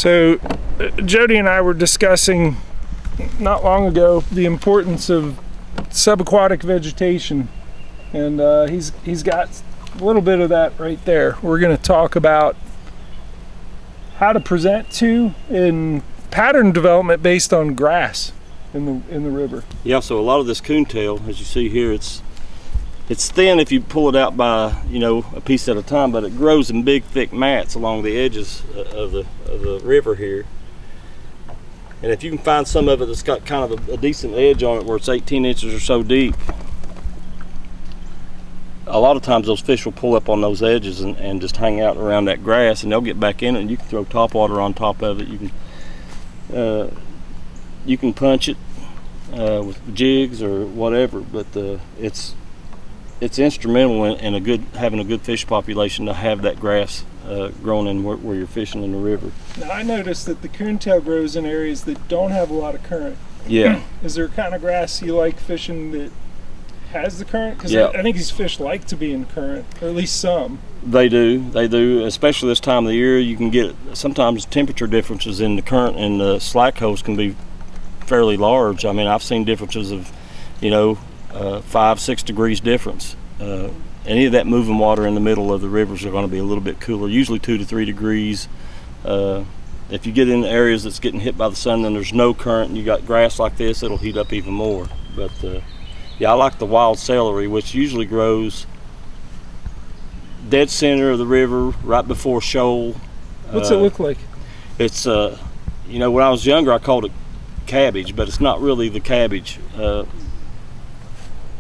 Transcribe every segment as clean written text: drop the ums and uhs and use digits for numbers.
So Jody and I were discussing not long ago the importance of subaquatic vegetation, and he's got a little bit of that right there. We're going to talk about how to present to in pattern development based on grass in the river. Yeah, so a lot of this coontail, as you see here, it's thin if you pull it out by, a piece at a time, but it grows in big thick mats along the edges of the river here. And if you can find some of it that's got kind of a decent edge on it where it's 18 inches or so deep, a lot of times those fish will pull up on those edges and just hang out around that grass, and they'll get back in it, and you can throw topwater on top of it. You can punch it with jigs or whatever, but it's instrumental in having a good fish population to have that grass growing in where you're fishing in the river. Now, I noticed that the coontail grows in areas that don't have a lot of current. Yeah. Is there a kind of grass you like fishing that has the current? Because yeah. I think these fish like to be in current, or at least some. They do, especially this time of the year. You can get sometimes temperature differences in the current and the slack holes can be fairly large. I mean, I've seen differences of 5-6 degrees difference. Any of that moving water in the middle of the rivers are going to be a little bit cooler, usually 2 to 3 degrees. If you get in areas that's getting hit by the sun, then there's no current and you got grass like this, it'll heat up even more. But yeah, I like the wild celery, which usually grows dead center of the river, right before shoal. What's it look like? It's when I was younger I called it cabbage, but it's not really the cabbage.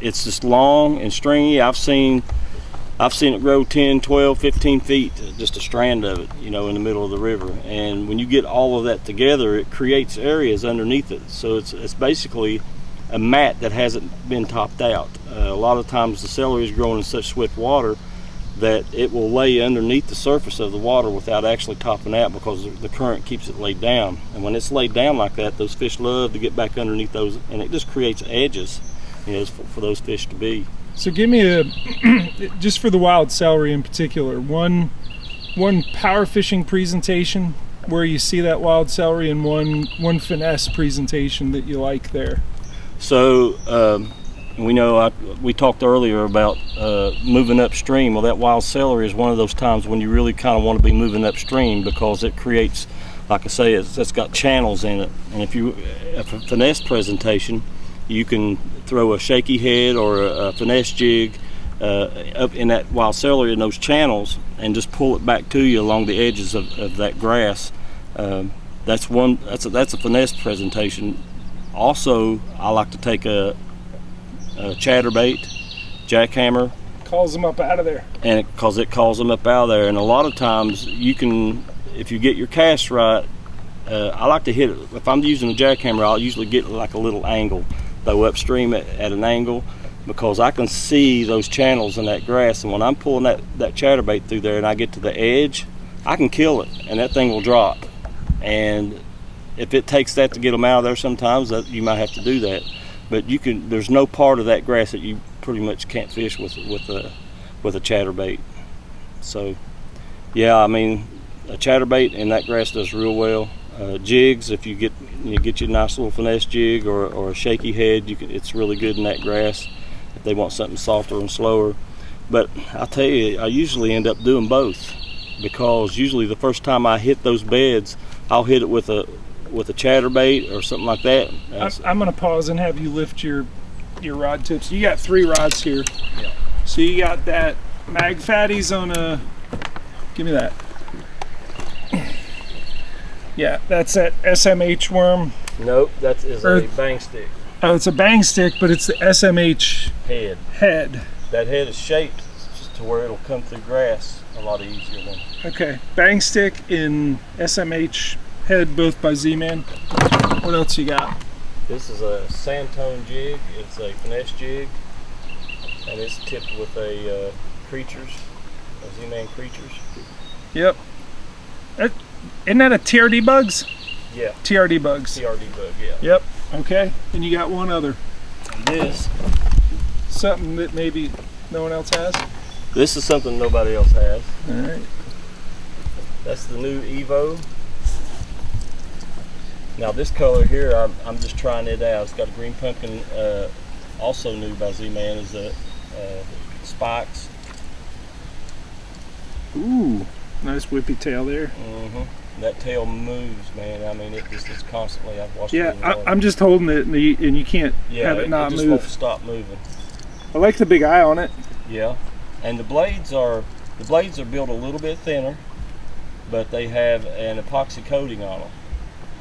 It's just long and stringy. I've seen it grow 10, 12, 15 feet, just a strand of it, in the middle of the river. And when you get all of that together, it creates areas underneath it. So it's basically a mat that hasn't been topped out. A lot of times the celery is growing in such swift water that it will lay underneath the surface of the water without actually topping out, because the current keeps it laid down. And when it's laid down like that, those fish love to get back underneath those, and it just creates edges, for those fish to be. So give me just for the wild celery in particular, one power fishing presentation where you see that wild celery, and one finesse presentation that you like there. So we talked earlier about moving upstream. Well, that wild celery is one of those times when you really kind of want to be moving upstream, because it creates, like I say, it's got channels in it. And if a finesse presentation, you can throw a shaky head or a finesse jig up in that wild celery in those channels and just pull it back to you along the edges of that grass. That's a finesse presentation. Also, I like to take a chatterbait, jackhammer. Calls them up out of there. And because it calls them up out of there. And a lot of times you can, if you get your cast right, I like to hit it. If I'm using a jackhammer, I'll usually get like a little angle, though upstream at an angle, because I can see those channels in that grass. And when I'm pulling that chatterbait through there and I get to the edge, I can kill it and that thing will drop. And if it takes that to get them out of there, sometimes you might have to do that. But there's no part of that grass that you pretty much can't fish with a chatterbait. So yeah, I mean, a chatterbait in that grass does real well. Jigs, if you get your nice little finesse jig or a shaky head, it's really good in that grass if they want something softer and slower. But I tell you, I usually end up doing both, because usually the first time I hit those beds, I'll hit it with a chatterbait or something like that. I'm going to pause and have you lift your rod tips. You got 3 rods here. Yeah. So you got that Mag Fatties on a, give me that. Yeah, that's that SMH worm. Nope, that is a bang stick. Oh, it's a bang stick, but it's the SMH head. That head is shaped to where it'll come through grass a lot easier than. Okay, bang stick in SMH head, both by Z-Man. What else you got? This is a sandtone jig. It's a finesse jig, and it's tipped with a Z-Man creatures. Yep. Isn't that a TRD Bugs? Yeah. TRD Bugs. TRD Bug, yeah. Yep. Okay. And you got one other. And this. Something that maybe no one else has? This is something nobody else has. All right. That's the new Evo. Now this color here, I'm just trying it out. It's got a green pumpkin, also new by Z-Man, is the spikes. Ooh, nice whippy tail there. That tail moves, man. I mean, it just is constantly. I've watched it. Yeah, I'm just holding it, and you can't have it not it just move. won't stop moving. I like the big eye on it. Yeah, and the blades are built a little bit thinner, but they have an epoxy coating on them.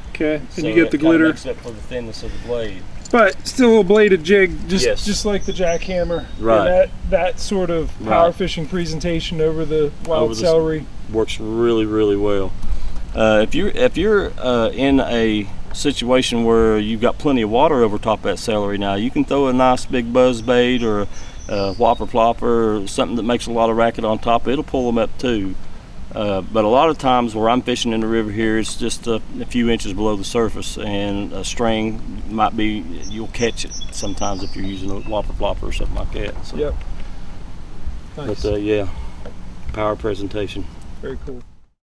Okay, and So you get the it kinda glitter. makes up for the thinness of the blade. But still a bladed jig, Yes. just like the jackhammer. Right. And that sort of power Right. fishing presentation over the wild Over the celery. Works really, really well. If you're in a situation where you've got plenty of water over top of that celery, now you can throw a nice big buzz bait or a whopper plopper or something that makes a lot of racket on top. It'll pull them up too. But a lot of times where I'm fishing in the river here, it's just a few inches below the surface, and a string might be, you'll catch it sometimes if you're using a whopper plopper or something like that. So, Yep. Nice. but yeah, power presentation. Very cool.